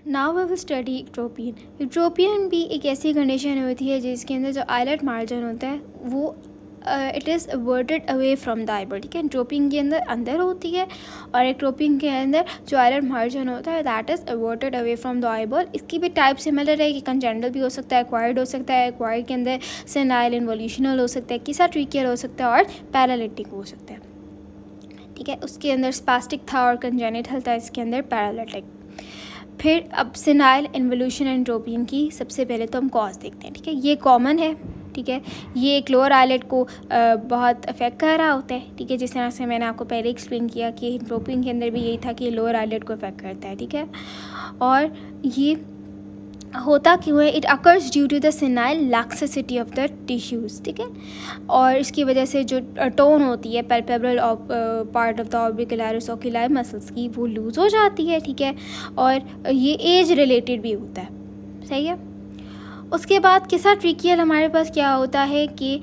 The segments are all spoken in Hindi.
Now we will study ectropion. Ectropion भी एक ऐसी कंडीशन होती है जिसके अंदर जो आइलेट मार्जिन होता है वो it is averted away from the eyeball. ठीक है, इक्ट्रोपियन के अंदर होती है और इक्ट्रोपियन के अंदर जो आइलेट मार्जिन होता है that is averted away from the eyeball. इसकी भी टाइप सिमिलर है कि कंजेनिटल भी हो सकता है, एक्वायर्ड हो सकता है, एक्वायर्ड के अंदर सेनाइल इन्वोल्यूशनल हो सकता है, किसाट्रिकियल हो सकता है और पैरालिटिक हो सकता है। ठीक है, उसके अंदर स्पास्टिक था और कंजेनिटल था, इसके अंदर पैरालिटिक। फिर अब सेनाइल इन्वोल्यूशन एंट्रोपियन की सबसे पहले तो हम कॉज देखते हैं। ठीक है, ये कॉमन है। ठीक है, ये एक लोअर आइलेट को बहुत अफेक्ट कर रहा होता है। ठीक है, जिस तरह से मैंने आपको पहले एक्सप्लेन किया कि एंट्रोपियन के अंदर भी यही था कि लोअर आइलेट को अफेक्ट करता है। ठीक है, और ये होता क्यों है? It occurs due to the senile laxity of the tissues. ठीक है, और इसकी वजह से जो टोन होती है palpebral part of the orbicularis oculi muscles की वो लूज़ हो जाती है। ठीक है, और ये एज रिलेटेड भी होता है। सही है। उसके बाद किसाट्रिकियल हमारे पास क्या होता है कि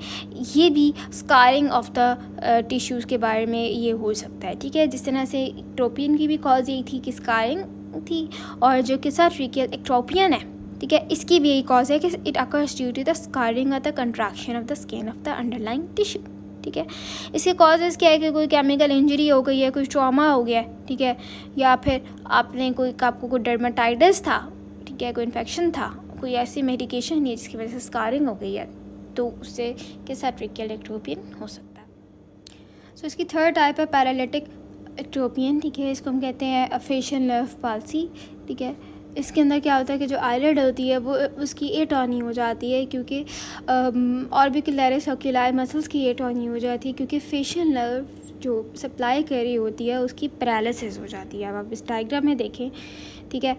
ये भी स्कारिंग ऑफ द टिश्यूज़ के बारे में ये हो सकता है। ठीक है, जिस तरह से इक्ट्रोपियन की भी कॉज यही थी कि स्कारिंग थी, और जो किसाट्रिकियल इक्ट्रोपियन है, ठीक है, इसकी भी यही कॉज है कि it occurs due to the scarring और the contraction of the skin of the underlying tissue. ठीक है, इसके कॉजेज़ क्या है कि कोई केमिकल इंजरी हो गई है, कोई ट्रॉमा हो गया है। ठीक है, या फिर आपको कोई डर्मेटाइटिस था। ठीक है, कोई इन्फेक्शन था, कोई ऐसी मेडिकेशन नहीं है जिसकी वजह से स्कारिंग हो गई है, तो उससे किसाट्रिकियल इक्ट्रोपियन हो सकता है। सो इसकी थर्ड टाइप है पैरालिटिक इक्ट्रोपियन। ठीक है, इसको हम कहते हैं फेशियल नर्व पाल्सी। ठीक है, इसके अंदर क्या होता है कि जो आइलिड होती है वो उसकी एटोनी हो जाती है, क्योंकि ऑर्बिकुलरिस ओकुली मसल्स की एटोनी हो जाती है, क्योंकि फेशियल नर्व जो सप्लाई कर रही होती है उसकी पैरालिसिस हो जाती है। अब आप इस डायग्राम में देखें। ठीक है,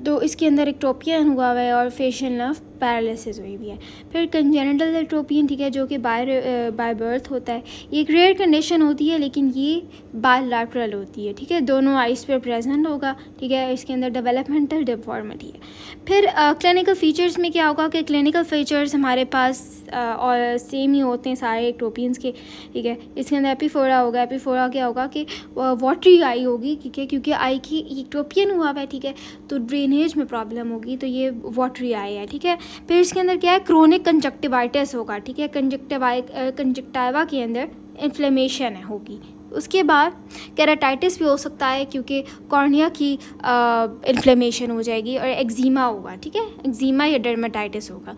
तो इसके अंदर इक्ट्रोपियन हुआ हुआ है और फेशियल नर्व पैरालिसिस हुई हुई है। फिर कंजेनिटल इक्ट्रोपियन, ठीक है, जो कि बाय बर्थ होता है। ये एक रेयर कंडीशन होती है, लेकिन ये बायलैटरल होती है। ठीक है, दोनों आइज़ पे प्रेजेंट होगा। ठीक है, इसके अंदर डेवलपमेंटल डिफॉर्मिटी है। फिर क्लिनिकल फीचर्स में क्या होगा कि क्लिनिकल फीचर्स हमारे पास और सेम ही होते हैं सारे इक्ट्रोपियंस के। ठीक है, इसके अंदर एपिफोरा होगा। एपिफोरा क्या होगा कि वाटरी आई होगी। ठीक है, क्योंकि आई की इक्ट्रोपियन हुआ हुआ है। ठीक है, तो ड्रेनेज में प्रॉब्लम होगी, तो ये वाटरी आई है। ठीक है, फिर इसके अंदर क्या है, क्रोनिक कंजक्टिवाइटिस होगा। ठीक है, कंजक्टिवा के अंदर इन्फ्लेमेशन होगी। उसके बाद केराटाइटिस भी हो सकता है, क्योंकि कॉर्निया की इन्फ्लेमेशन हो जाएगी, और एक्जिमा होगा। ठीक है, एक्जिमा या डर्मेटाइटिस होगा।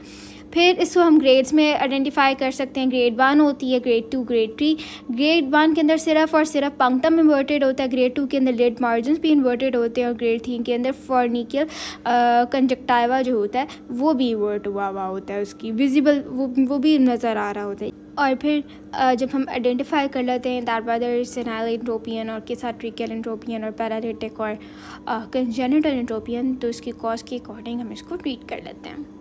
फिर इसको हम ग्रेड्स में आइडेंटिफाई कर सकते हैं। ग्रेड 1 होती है, ग्रेड 2, ग्रेड 3। ग्रेड 1 के अंदर सिर्फ और सिर्फ पंक्टम इन्वर्टेड होता है। ग्रेड 2 के अंदर लिड मार्जिन भी इन्वर्टेड होते हैं, और ग्रेड 3 के अंदर फॉर्निकियल कंजक्टिवा जो होता है वो भी इन्वर्ट हुआ होता है, उसकी विजिबल वो भी नज़र आ रहा होता है। और फिर जब हम आइडेंटिफाई कर लेते हैं that whether is senile entropion और किसाट्रिकियल एंट्रोपियन और पैरालिटिक और कंजेनिटल एंट्रोपियन, तो इसकी कॉज के अकॉर्डिंग हम इसको ट्रीट कर लेते हैं।